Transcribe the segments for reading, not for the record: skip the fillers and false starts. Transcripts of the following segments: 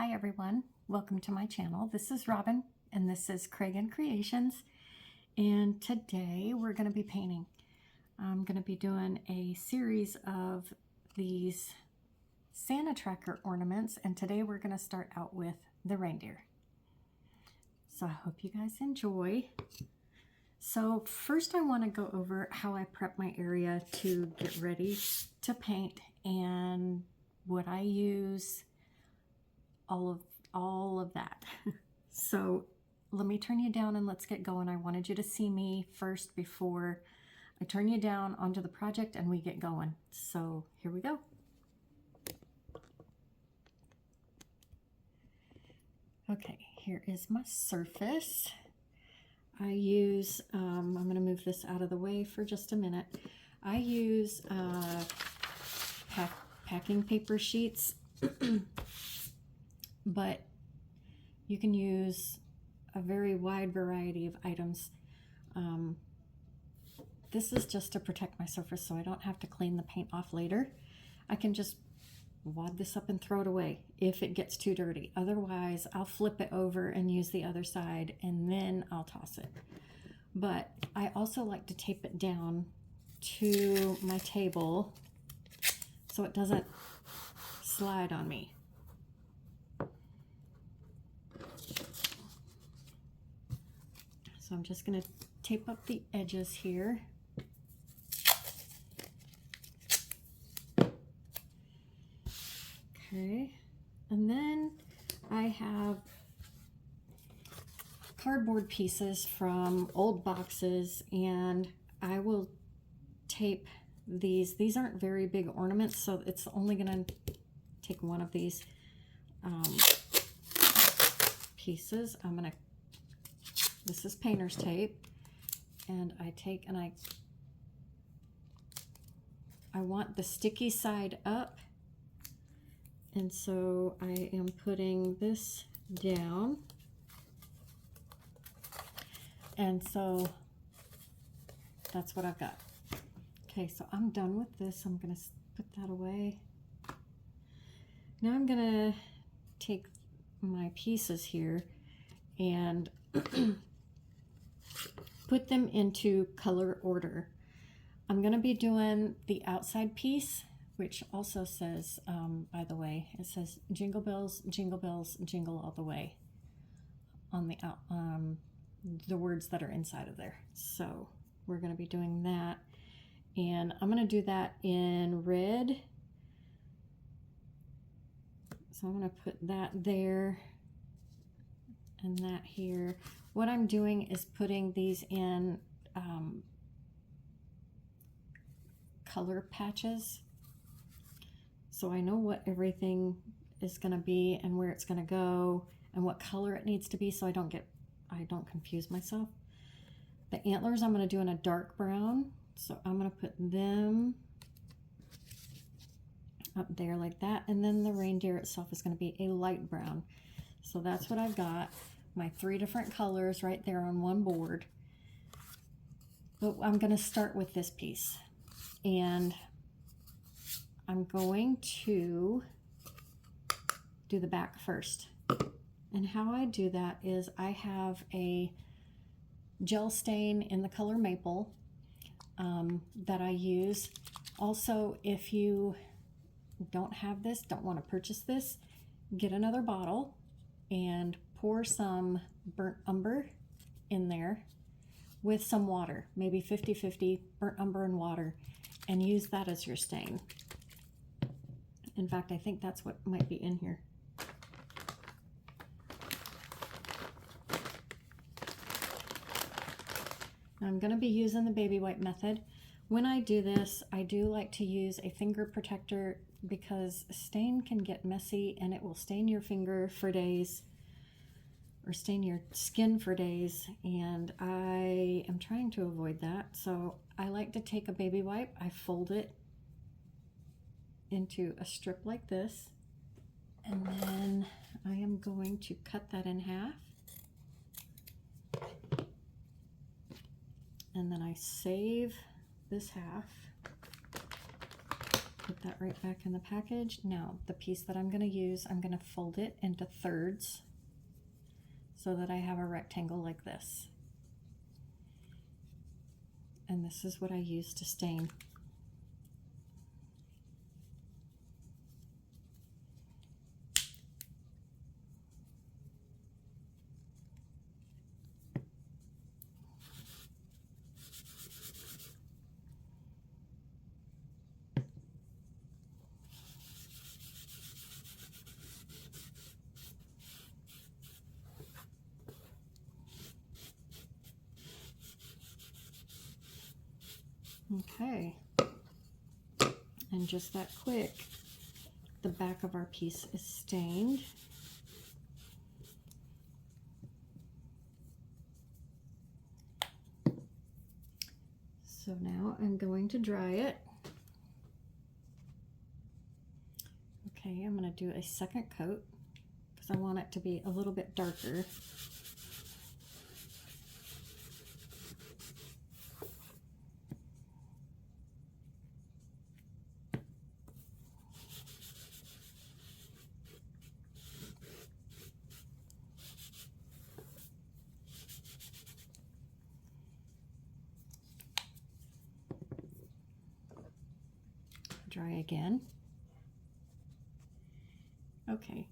Hi everyone, welcome to my channel. This is Robin and this is Craig and Creations, and today we're going to be painting. I'm going to be doing a series of these Santa tracker ornaments, and today we're going to start out with the reindeer. So I hope you guys enjoy. So first I want to go over how I prep my area to get ready to paint and what I use, all of that. So let me turn you down and let's get going. I wanted you to see me first before I turn you down onto the project and we get going. So here we go. Okay, here is my surface. I use, I'm going to move this out of the way for just a minute. I use packing paper sheets, but you can use a very wide variety of items. This is just to protect my surface so I don't have to clean the paint off later. I can just wad this up and throw it away if it gets too dirty. Otherwise, I'll flip it over and use the other side and then I'll toss it. But I also like to tape it down to my table so it doesn't slide on me. So I'm just going to tape up the edges here. Okay, and then I have cardboard pieces from old boxes, and I will tape these. These aren't very big ornaments, so it's only going to take one of these pieces. This is painter's tape, and I take and I want the sticky side up. And so I am putting this down. And so that's what I've got. Okay, so I'm done with this. I'm going to put that away. Now I'm going to take my pieces here and put them into color order. I'm going to be doing the outside piece, which also says, by the way, it says jingle bells, jingle all the way on the words that are inside of there. So we're going to be doing that, and I'm going to do that in red. So I'm going to put that there and that here. What I'm doing is putting these in color patches, so I know what everything is going to be and where it's going to go and what color it needs to be, so I don't confuse myself. The antlers I'm going to do in a dark brown, so I'm going to put them up there like that, and then the reindeer itself is going to be a light brown. So that's what I've got, my 3 different colors right there on one board. But I'm going to start with this piece, and I'm going to do the back first. And how I do that is I have a gel stain in the color maple that I use. Also, if you don't have this, don't want to purchase this, get another bottle and pour some burnt umber in there with some water, maybe 50-50 burnt umber and water, and use that as your stain. In fact, I think that's what might be in here. I'm going to be using the baby wipe method. When I do this, I do like to use a finger protector because stain can get messy and it will stain your finger for days or stain your skin for days, and I am trying to avoid that. So I like to take a baby wipe, I fold it into a strip like this, and then I am going to cut that in half, and then I save this half, put Put that right back in the package. Now the piece that I'm going to use, I'm going to fold it into thirds so that I have a rectangle like this. And this is what I use to stain. Okay, and just that quick, the back of our piece is stained. So now I'm going to dry it. Okay, I'm going to do a second coat because I want it to be a little bit darker. Dry again. Okay,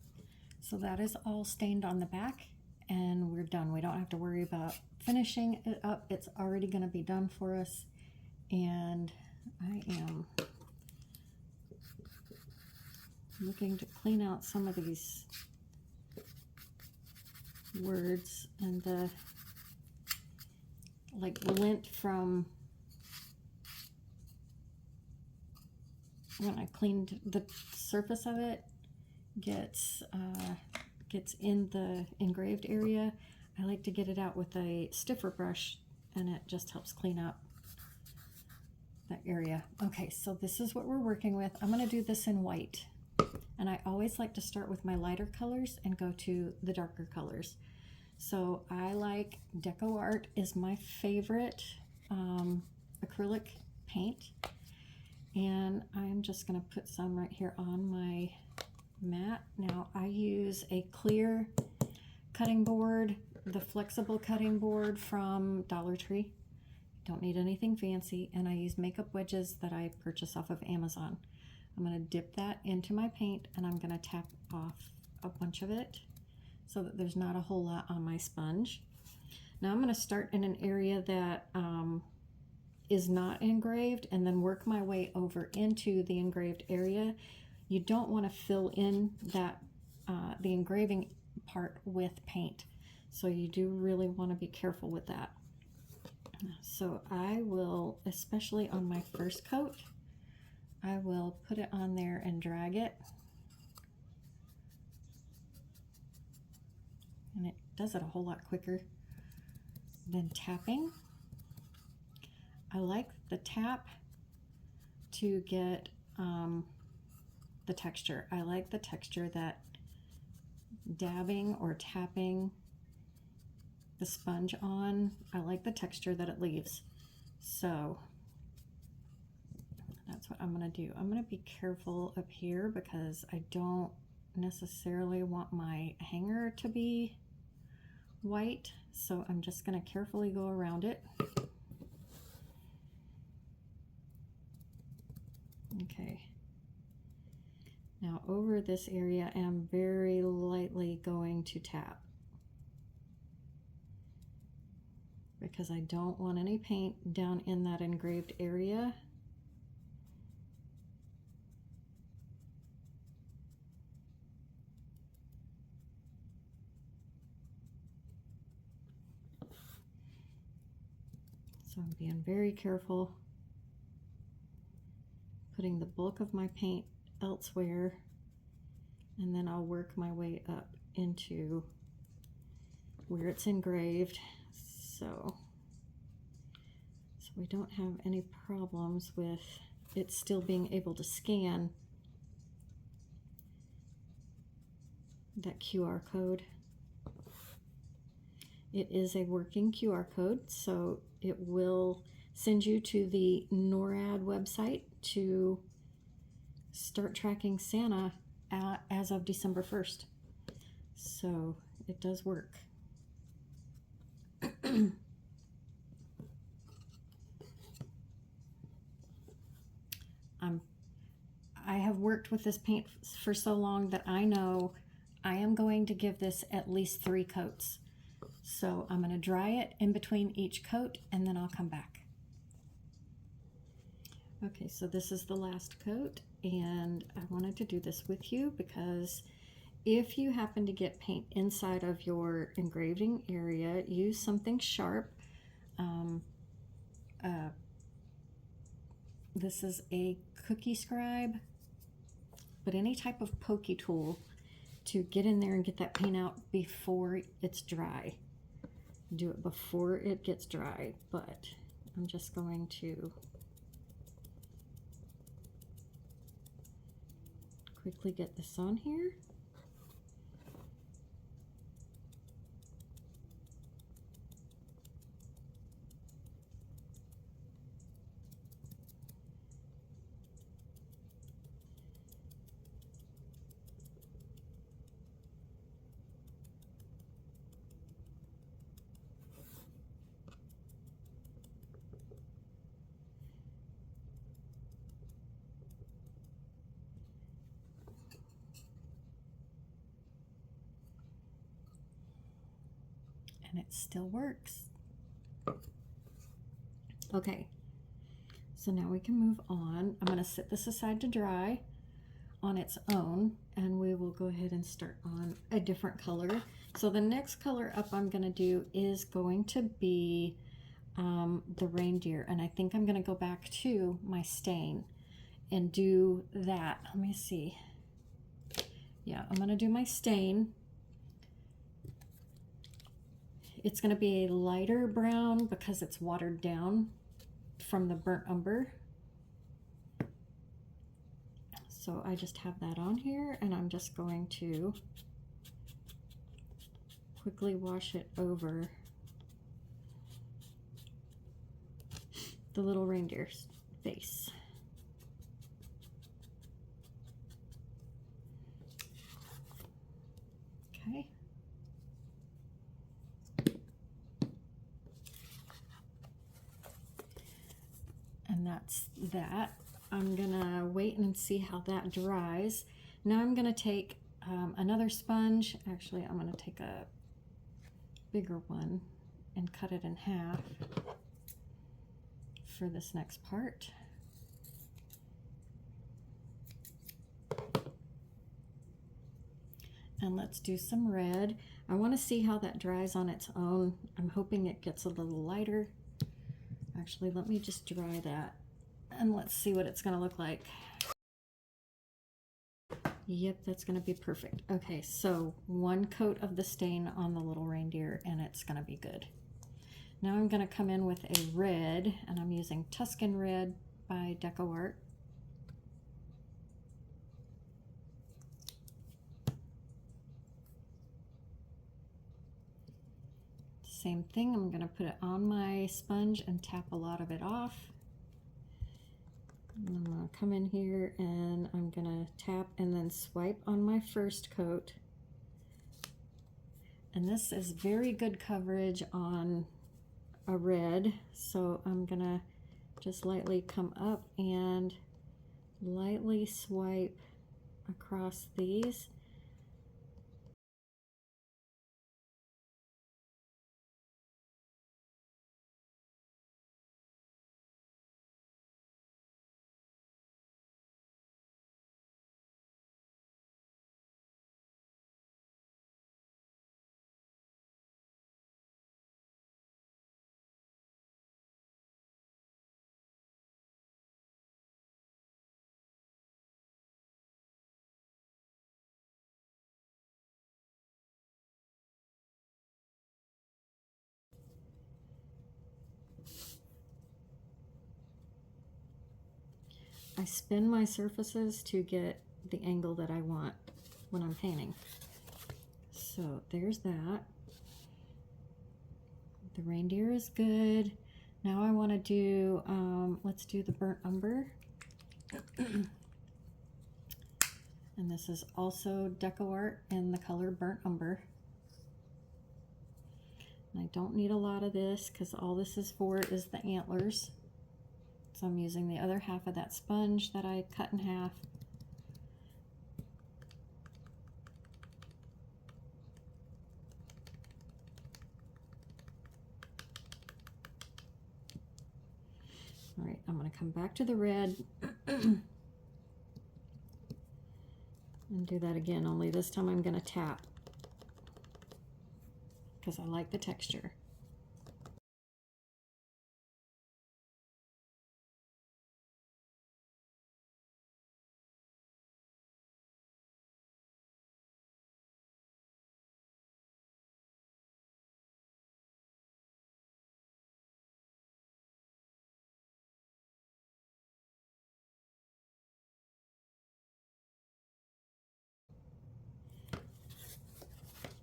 so that is all stained on the back and we're done. We don't have to worry about finishing it up. It's already going to be done for us. And I am looking to clean out some of these words and the like lint from when I cleaned the surface of it gets in the engraved area. I like to get it out with a stiffer brush and it just helps clean up that area. Okay, so this is what we're working with. I'm going to do this in white, and I always like to start with my lighter colors and go to the darker colors. So I like Deco Art is my favorite acrylic paint, and I'm just going to put some right here on my mat. Now I use a clear cutting board, the flexible cutting board from Dollar Tree. Don't need anything fancy, and I use makeup wedges that I purchase off of Amazon. I'm going to dip that into my paint and I'm going to tap off a bunch of it so that there's not a whole lot on my sponge. Now I'm going to start in an area that is not engraved and then work my way over into the engraved area. You don't want to fill in that the engraving part with paint, so you do really want to be careful with that. So I will, especially on my first coat, I will put it on there and drag it, and it does it a whole lot quicker than tapping. I like the tap to get the texture. I like the texture that dabbing or tapping the sponge on, I like the texture that it leaves. So that's what I'm going to do. I'm going to be careful up here because I don't necessarily want my hanger to be white, so I'm just going to carefully go around it. Okay. Now over this area, I'm very lightly going to tap because I don't want any paint down in that engraved area. So I'm being very careful, putting the bulk of my paint elsewhere, and then I'll work my way up into where it's engraved. So we don't have any problems with it still being able to scan that QR code. It is a working QR code, so it will send you to the NORAD website to start tracking Santa as of December 1st. So it does work. I have worked with this paint for so long that I know I am going to give this at least 3 coats. So I'm going to dry it in between each coat and then I'll come back. Okay, so this is the last coat, and I wanted to do this with you because if you happen to get paint inside of your engraving area, use something sharp. This is a cookie scribe, but any type of pokey tool to get in there and get that paint out before it's dry. Do it before it gets dry, but I'm just going to quickly get this on here. And it still works. Okay, so now we can move on. I'm going to set this aside to dry on its own, and we will go ahead and start on a different color. So the next color up I'm going to do is going to be the reindeer, and I think I'm going to go back to my stain and do that. Let me see. Yeah, I'm going to do my stain. It's going to be a lighter brown because it's watered down from the burnt umber. So I just have that on here, and I'm just going to quickly wash it over the little reindeer's face. Okay. And that's that. I'm gonna wait and see how that dries. Now I'm gonna take another sponge. Actually, I'm gonna take a bigger one and cut it in half for this next part. And let's do some red. I want to see how that dries on its own. I'm hoping it gets a little lighter. Actually, let me just dry that and let's see what it's going to look like. Yep, that's going to be perfect. Okay, so 1 coat of the stain on the little reindeer and it's going to be good. Now I'm going to come in with a red, and I'm using Tuscan Red by Deco Art. Same thing, I'm going to put it on my sponge and tap a lot of it off. And I'm going to come in here and I'm going to tap and then swipe on my first coat. And this is very good coverage on a red, so I'm going to just lightly come up and lightly swipe across these. I spin my surfaces to get the angle that I want when I'm painting. So there's that. The reindeer is good. Now I want to do, let's do the burnt umber. And this is also Deco Art in the color Burnt Umber. And I don't need a lot of this because all this is for is the antlers. So I'm using the other half of that sponge that I cut in half. All right, I'm going to come back to the red and do that again, only this time I'm going to tap because I like the texture.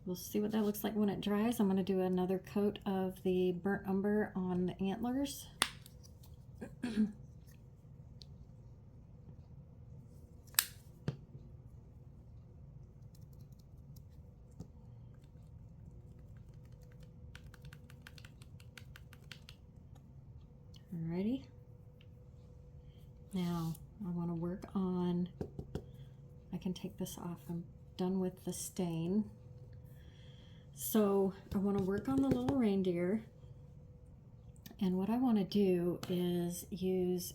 We'll see what that looks like when it dries. I'm going to do another coat of the Burnt Umber on the antlers. Alrighty. Now I want to work on, I can take this off. I'm done with the stain. So I want to work on the little reindeer, and what I want to do is use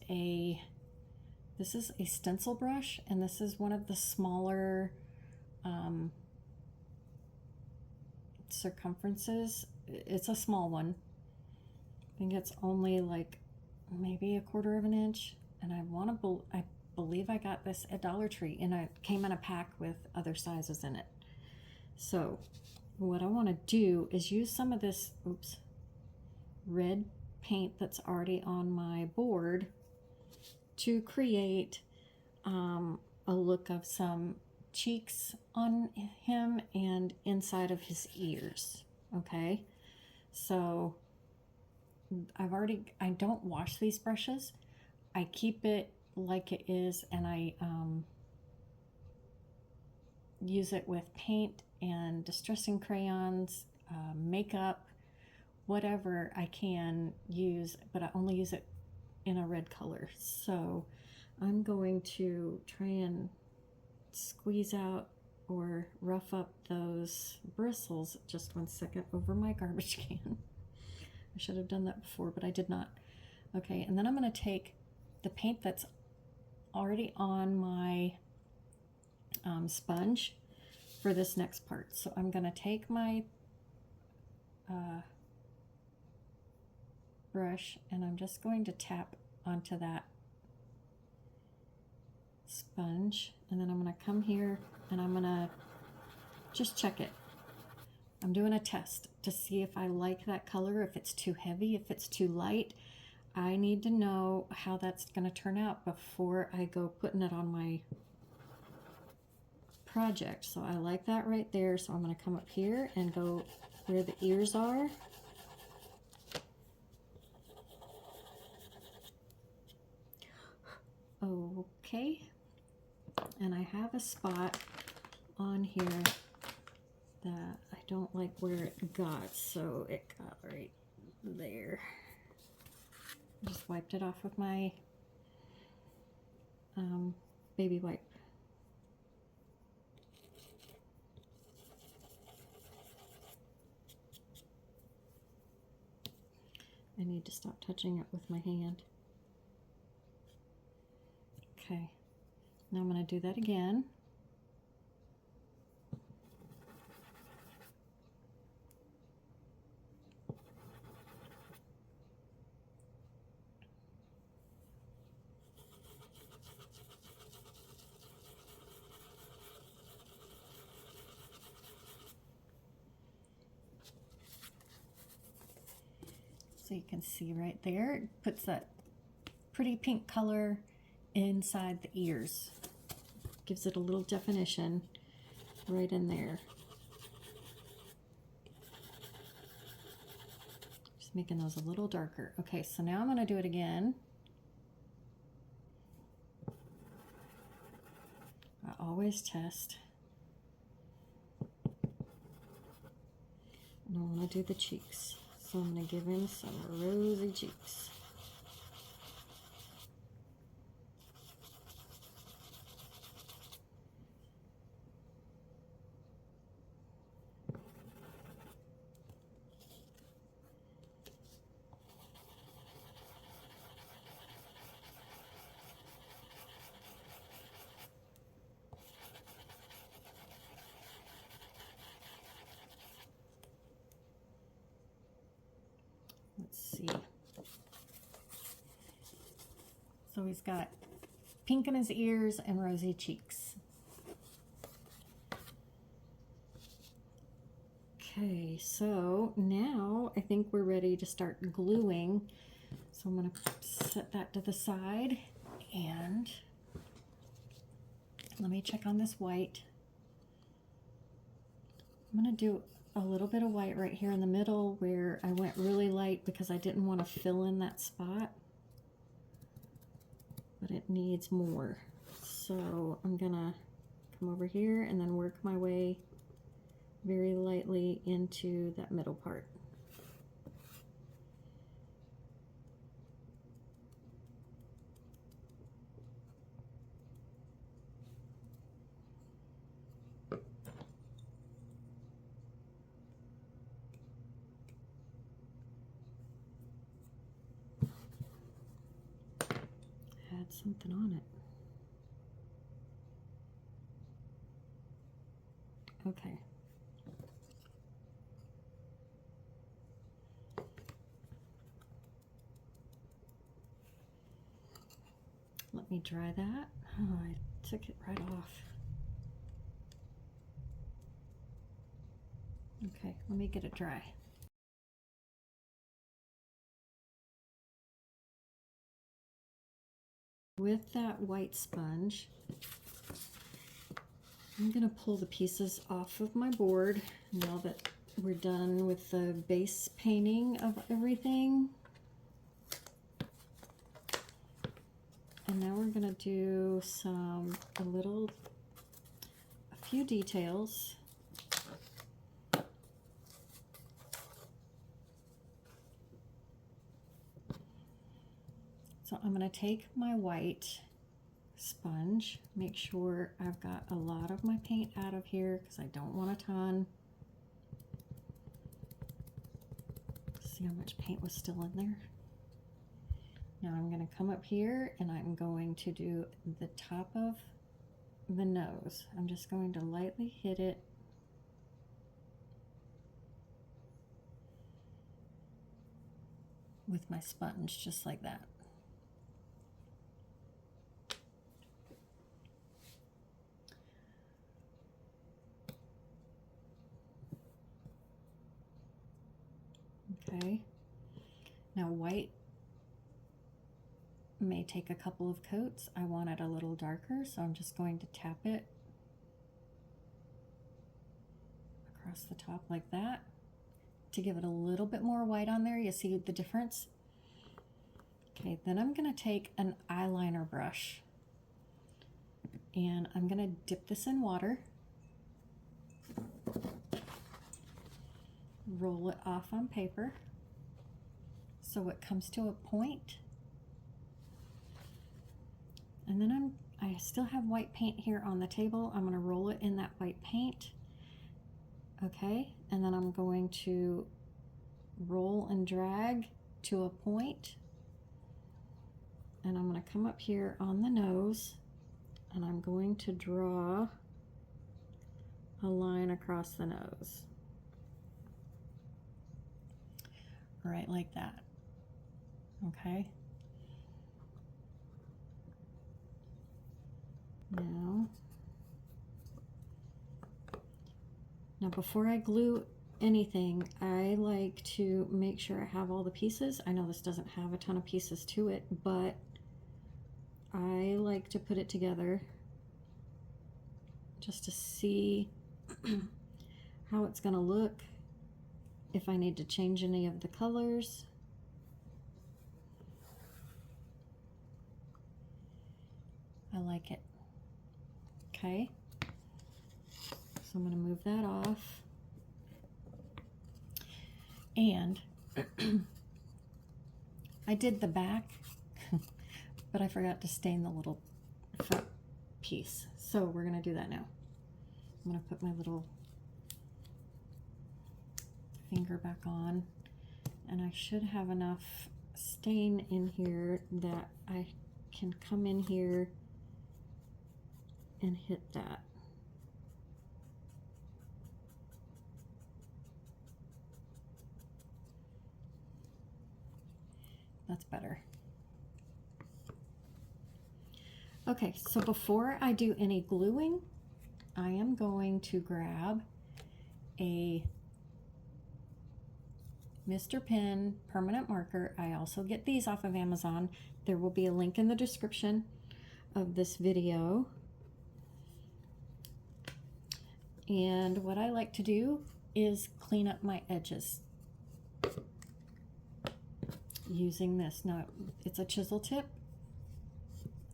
this is a stencil brush, and this is one of the smaller circumferences. It's a small one. I think it's only like maybe 1/4 of an inch, and I believe I got this at Dollar Tree, and it came in a pack with other sizes in it. So what I want to do is use some of this red paint that's already on my board to create a look of some cheeks on him and inside of his ears. Okay, so I don't wash these brushes. I keep it like it is, and I use it with paint and distressing crayons, makeup, whatever I can use, but I only use it in a red color. So I'm going to try and squeeze out or rough up those bristles. Just 1 second, over my garbage can. I should have done that before, but I did not. Okay, and then I'm going to take the paint that's already on my sponge for this next part. So I'm going to take my brush, and I'm just going to tap onto that sponge, and then I'm going to come here and I'm going to just check it. I'm doing a test to see if I like that color, if it's too heavy, if it's too light. I need to know how that's going to turn out before I go putting it on my project. So I like that right there, so I'm going to come up here and go where the ears are. Okay, and I have a spot on here that I don't like where it got, so it got right there. I just wiped it off with my baby wipe. I need to stop touching it with my hand. Okay, now I'm going to do that again. So you can see right there, it puts that pretty pink color inside the ears. Gives it a little definition right in there. Just making those a little darker. Okay, so now I'm going to do it again. I always test. And I want to do the cheeks. So I'm going to give him some rosy cheeks. Let's see. So he's got pink in his ears and rosy cheeks. Okay, so now I think we're ready to start gluing. So I'm going to set that to the side, and let me check on this white. I'm going to do a little bit of white right here in the middle where I went really light because I didn't want to fill in that spot, but it needs more. So I'm going to come over here and then work my way very lightly into that middle part. Add something on it. Okay. Let me dry that. Oh, I took it right off. Okay, let me get it dry. With that white sponge, I'm going to pull the pieces off of my board now that we're done with the base painting of everything. And now we're going to do a few details. So I'm going to take my white sponge, make sure I've got a lot of my paint out of here because I don't want a ton. See how much paint was still in there? Now I'm going to come up here and I'm going to do the top of the nose. I'm just going to lightly hit it with my sponge, just like that. Okay, now white may take a couple of coats. I want it a little darker, so I'm just going to tap it across the top like that to give it a little bit more white on there. You see the difference? Okay, then I'm going to take an eyeliner brush and I'm going to dip this in water, roll it off on paper so it comes to a point. And then I still have white paint here on the table. I'm going to roll it in that white paint. Okay, and then I'm going to roll and drag to a point. And I'm going to come up here on the nose and I'm going to draw a line across the nose. Right like that. Okay. Now before I glue anything, I like to make sure I have all the pieces. I know this doesn't have a ton of pieces to it, but I like to put it together just to see how it's going to look, if I need to change any of the colors. I like it. Okay, so I'm going to move that off. And I did the back, but I forgot to stain the little front piece. So we're going to do that now. I'm going to put my little finger back on, and I should have enough stain in here that I can come in here and hit that. That's better. Okay, so before I do any gluing, I am going to grab a Mr. Pen permanent marker. I also get these off of Amazon. There will be a link in the description of this video. And what I like to do is clean up my edges using this. Now, it's a chisel tip.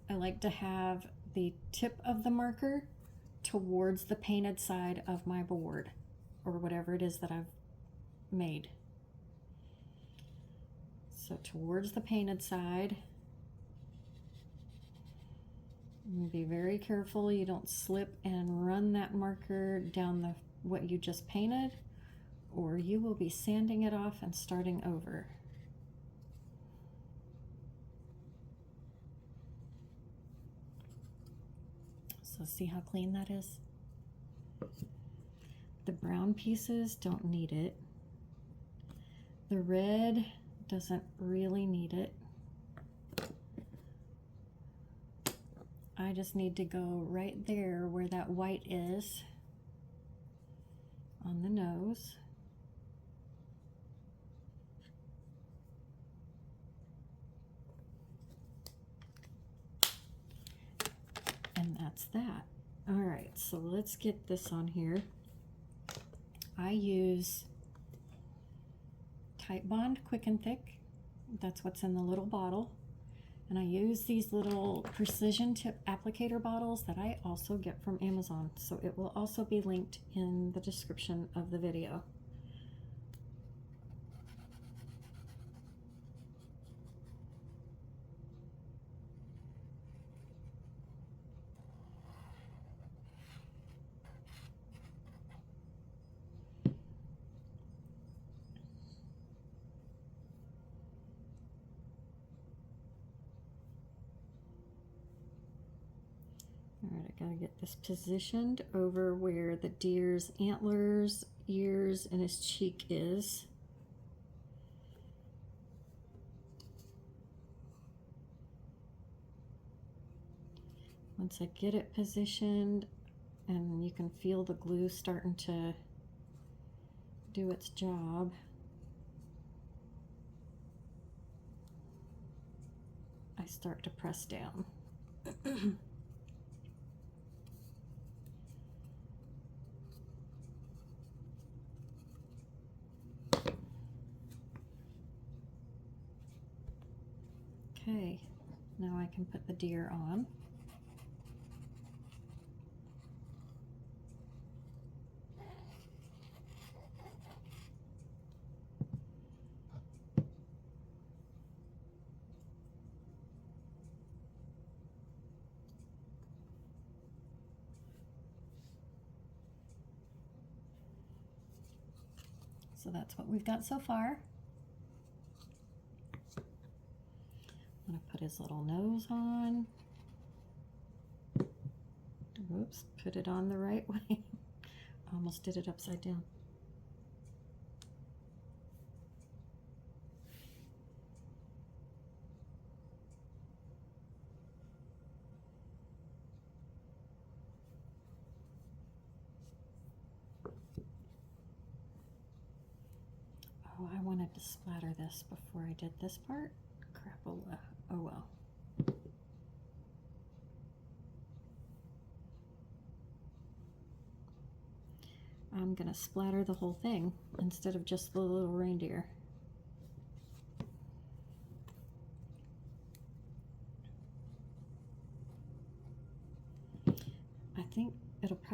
I like to have the tip of the marker towards the painted side of my board, or whatever it is that I've made. So towards the painted side. And be very careful you don't slip and run that marker down the what you just painted, or you will be sanding it off and starting over. So see how clean that is? The brown pieces don't need it. The red doesn't really need it. I just need to go right there where that white is on the nose. And that's that. All right, so let's get this on here. I use Type Bond Quick and Thick. That's what's in the little bottle. And I use these little precision tip applicator bottles that I also get from Amazon. So it will also be linked in the description of the video. All right, I gotta get this positioned over where the deer's antlers, ears, and his cheek is. Once I get it positioned, and you can feel the glue starting to do its job, I start to press down. Okay, now I can put the deer on. So that's what we've got so far. I'm going to put his little nose on. Oops, put it on the right way. Almost did it upside down. Oh, I wanted to splatter this before I did this part. Crapola. Oh well. I'm gonna splatter the whole thing instead of just the little reindeer. I think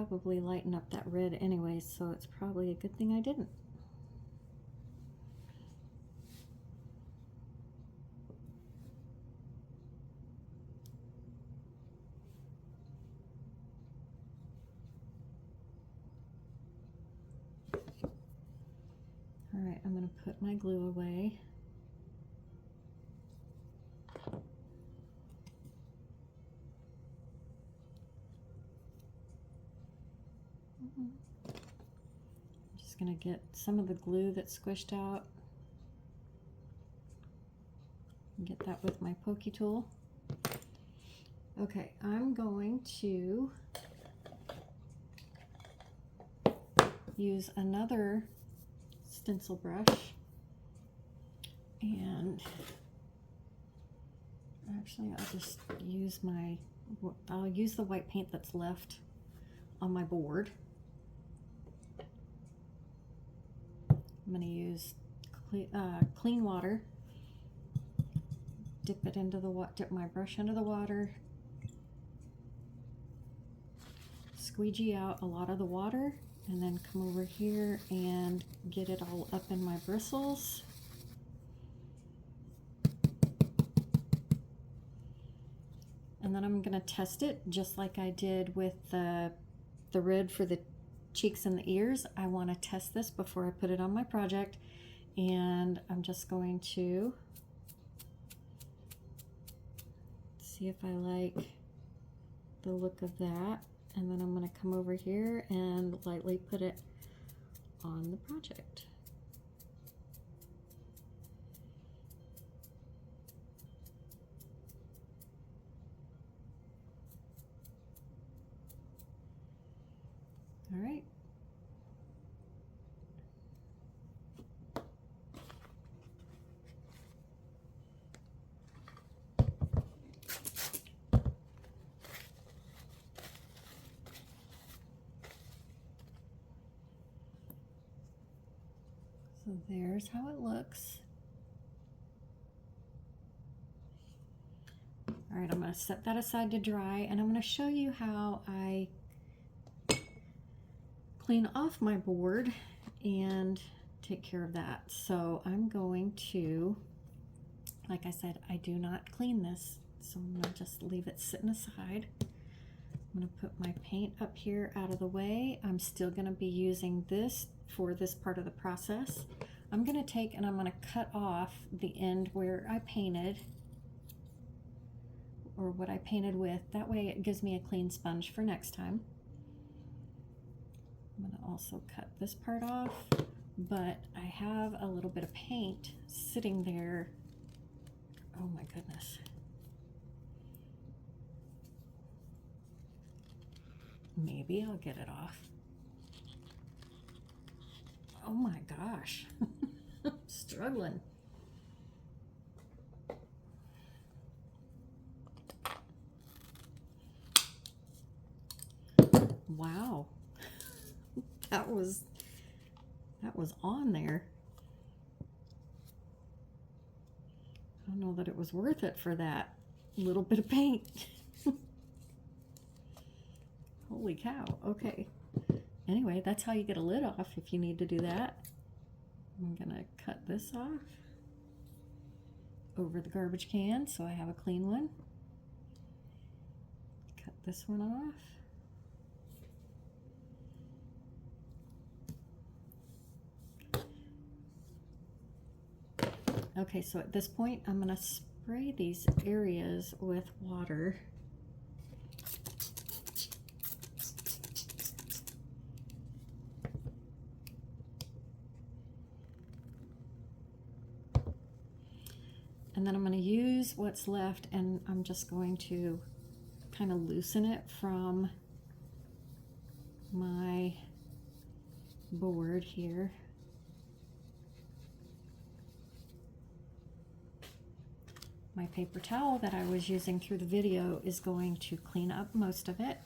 probably lighten up that red anyway, so it's probably a good thing I didn't. All right, I'm going to put my glue away. I'm just going to get some of the glue that's squished out and get that with my pokey tool. Okay, I'm going to use another stencil brush, and actually I'll just use I'll use the white paint that's left on my board. I'm going to use clean water, dip my brush into the water, squeegee out a lot of the water, and then come over here and get it all up in my bristles. And then I'm going to test it just like I did with the red for the cheeks and the ears. I want to test this before I put it on my project, and I'm just going to see if I like the look of that, and then I'm going to come over here and lightly put it on the project. All right. So there's how it looks. All right, I'm going to set that aside to dry, and I'm going to show you how I clean off my board and take care of that. So I'm going to, like I said, I do not clean this, so I'm going to just leave it sitting aside. I'm going to put my paint up here out of the way. I'm still going to be using this for this part of the process. I'm going to take and I'm going to cut off the end where I painted, or what I painted with. That way it gives me a clean sponge for next time. I'm going to also cut this part off, but I have a little bit of paint sitting there. Oh my goodness. Maybe I'll get it off. Oh my gosh. I'm struggling. Wow. That was on there. I don't know that it was worth it for that little bit of paint. Holy cow. Okay. Anyway, that's how you get a lid off if you need to do that. I'm gonna cut this off over the garbage can so I have a clean one. Cut this one off. Okay, so at this point I'm gonna spray these areas with water. And then I'm going to use what's left, and I'm just going to kind of loosen it from my board here. My paper towel that I was using through the video is going to clean up most of it.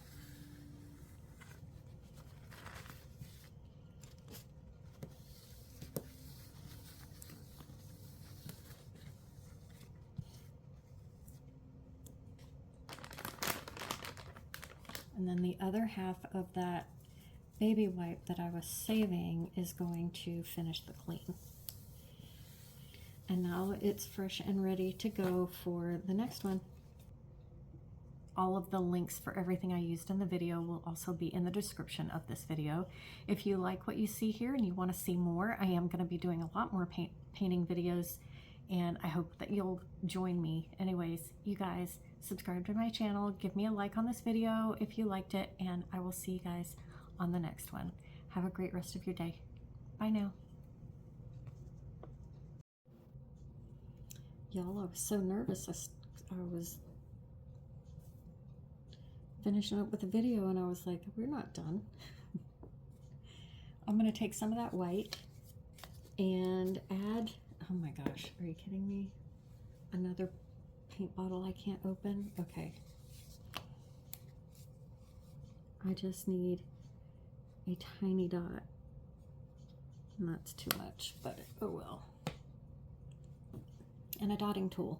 And then the other half of that baby wipe that I was saving is going to finish the clean. And now it's fresh and ready to go for the next one. All of the links for everything I used in the video will also be in the description of this video. If you like what you see here and you want to see more, I am going to be doing a lot more painting videos, and I hope that you'll join me. Anyways, you guys, subscribe to my channel, give me a like on this video if you liked it, and I will see you guys on the next one. Have a great rest of your day. Bye now. Y'all, I was so nervous. I was finishing up with the video and I was like, we're not done. I'm going to take some of that white and add, oh my gosh, are you kidding me? Another paint bottle I can't open? Okay. I just need a tiny dot. And that's too much, but oh well. And a dotting tool.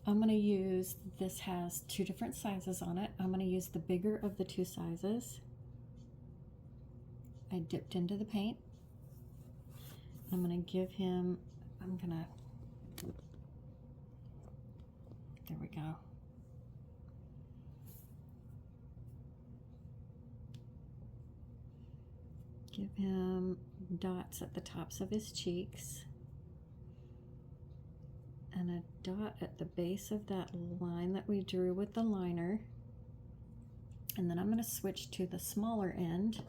I'm going to use, this has 2 different sizes on it. I'm going to use the bigger of the 2 sizes. I dipped into the paint. I'm going to give him, there we go. Give him dots at the tops of his cheeks. And a dot at the base of that line that we drew with the liner. And then I'm going to switch to the smaller end.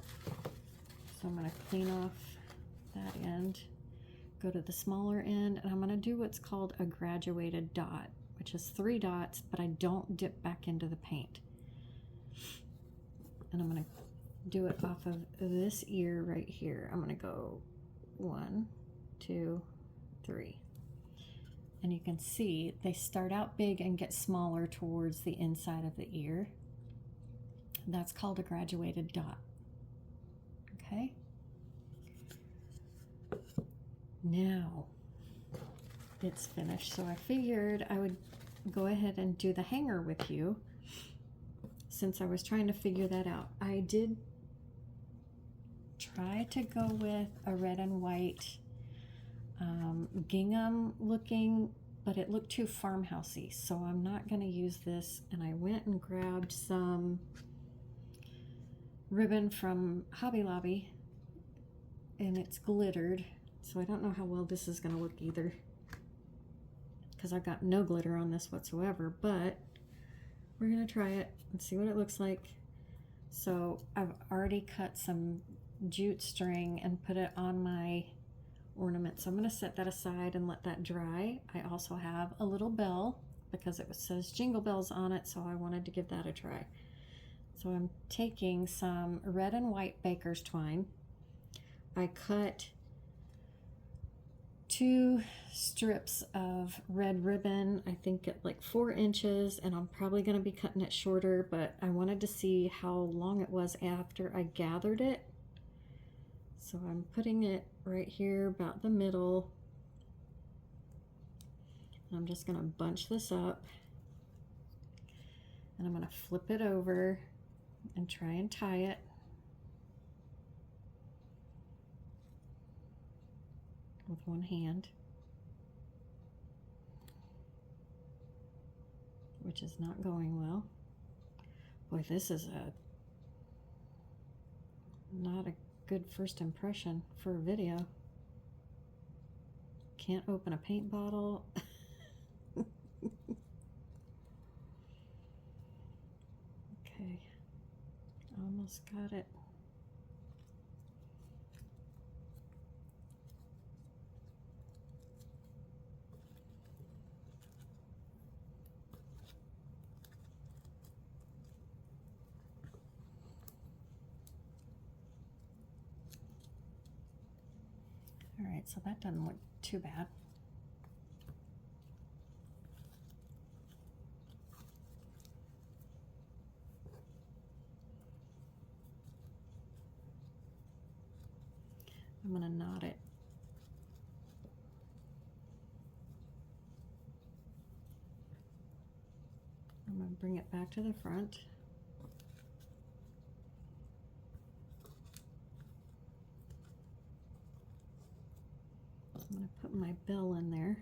So I'm going to clean off that end, go to the smaller end, and I'm going to do what's called a graduated dot, which is 3 dots, but I don't dip back into the paint. And I'm going to do it off of this ear right here. I'm going to go 1, 2, 3. And you can see they start out big and get smaller towards the inside of the ear. That's called a graduated dot. Okay. Now it's finished. So I figured I would go ahead and do the hanger with you since I was trying to figure that out. I did try to go with a red and white gingham looking, but it looked too farmhousey, so I'm not going to use this. And I went and grabbed some ribbon from Hobby Lobby, and it's glittered, so I don't know how well this is going to look either, because I've got no glitter on this whatsoever, but we're going to try it and see what it looks like. So I've already cut some jute string and put it on my ornament, so I'm going to set that aside and let that dry. I also have a little bell because it says Jingle Bells on it, so I wanted to give that a try. So I'm taking some red and white baker's twine. I cut 2 strips of red ribbon, I think at like 4 inches, and I'm probably going to be cutting it shorter, but I wanted to see how long it was after I gathered it. So I'm putting it right here about the middle. I'm just going to bunch this up, and I'm going to flip it over and try and tie it. With one hand, which is not going well. Boy, this is not a good first impression for a video. Can't open a paint bottle. Okay, almost got it. All right, so that doesn't look too bad. I'm going to knot it. bring it back to the front. I'm going to put my bell in there.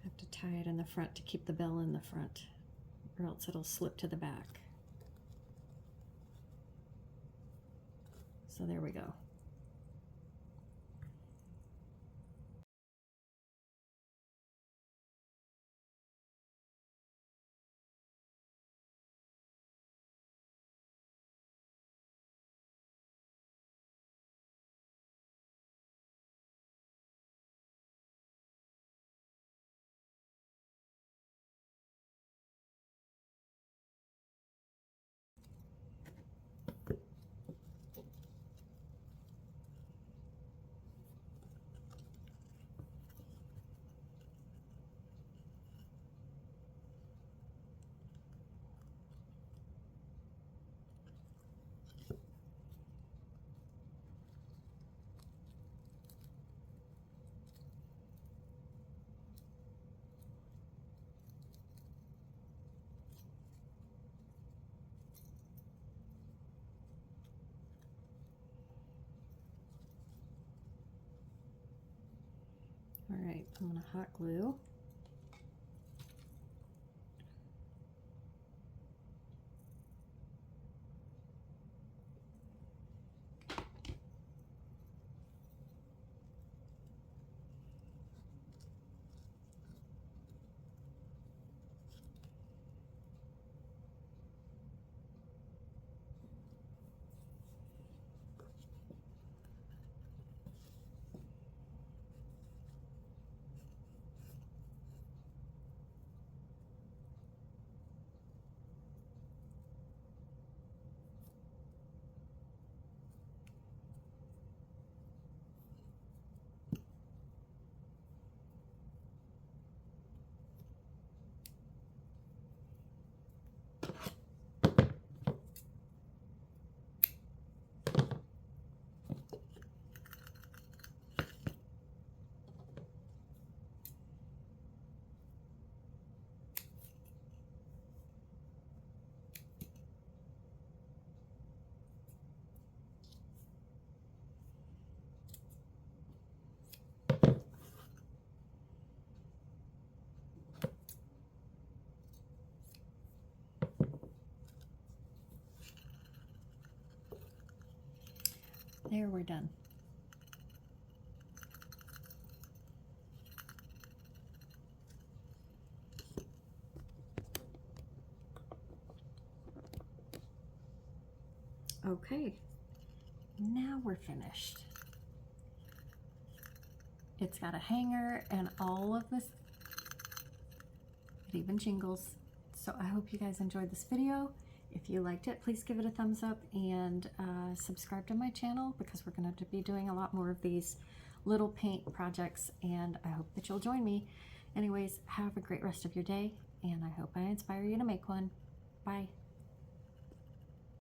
Have to tie it in the front to keep the bell in the front, or else it'll slip to the back. So there we go. All right, I'm going to hot glue. There, we're done. Okay, now we're finished. It's got a hanger and all of this. It even jingles. So I hope you guys enjoyed this video. If you liked it, please give it a thumbs up and subscribe to my channel, because we're going to be doing a lot more of these little paint projects, and I hope that you'll join me. Anyways, have a great rest of your day, and I hope I inspire you to make one. Bye.